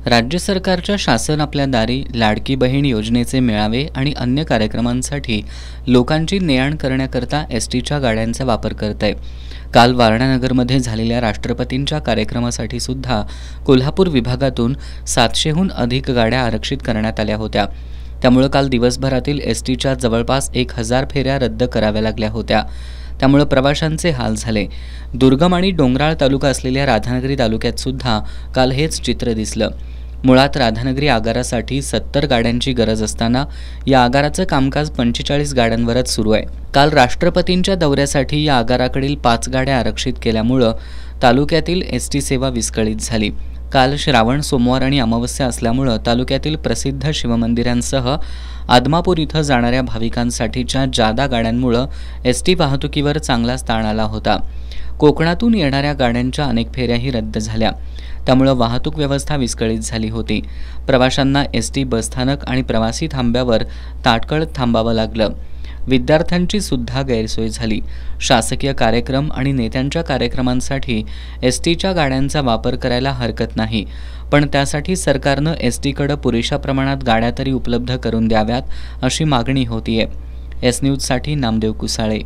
राज्य सरकारच्या शासन आपल्या दारी लाडकी बहीण योजनेचे मेळावे आणि अन्य कार्यक्रमांसाठी लोकांची ने-आण करण्याकरता एसटीच्या गाड्यांचा वापर करत आहे। काल वारणानगरमध्ये झालेल्या राष्ट्रपतींच्या कार्यक्रमासाठी सुद्धा कोल्हापूर विभागातून 700हून अधिक गाड्या आरक्षित करण्यात आल्या होत्या। त्यामुळे काल दिवसभरातील एसटीच्या जवळपास 1000 फेऱ्या रद्द कराव्या लागल्या होत्या। त्यामुळे प्रवाशांचे हाल झाले। दुर्गम आणि डोंगराळ तालुका असलेल्या राधानगरी तालुक्यात सुद्धा काल हेच चित्र दिसलं। मुळात राधानगरी आगारासाठी 70 गाड्यांची गरज असताना या आगाराचं कामकाज 45 गाड्यांवरच सुरू आहे। काल राष्ट्रपतींच्या दौऱ्यासाठी या आगाराकडील 5 गाड्या आरक्षित केल्यामुळे तालुक्यातील एसटी सेवा विस्कळीत झाली। काल श्रावण सोमवार आणि अमावस्या असल्यामुळे तालुक्यातील प्रसिद्ध शिवमंदिरांसह आदमापूर इथं जाणाऱ्या भाविकांसाठीच्या जादा गाड्यांमुळे एसटी वाहतुकीवर चांगलाच ताण आला होता। कोकणातून येणाऱ्या गाड्यांच्या अनेक फेऱ्याही रद्द झाल्या। त्यामुळे वाहतूक व्यवस्था विस्कळीत झाली होती। प्रवाशांना एसटी बसस्थानक आणि प्रवासी थांब्यावर ताटकळत थांबावं लागलं। विद्यार्थ्यांची सुद्धा गैरसोय झाली। शासकीय कार्यक्रम आणि नेत्यांच्या कार्यक्रमांसाठी एसटीच्या गाड्यांचा वापर करायला हरकत नाही, पण त्यासाठी सरकारनं एसटीकडे पुरेशा प्रमाणात गाड्या तरी उपलब्ध करून द्याव्यात अशी मागणी होतीये। एस न्यूजसाठी नामदेव कुसाळे।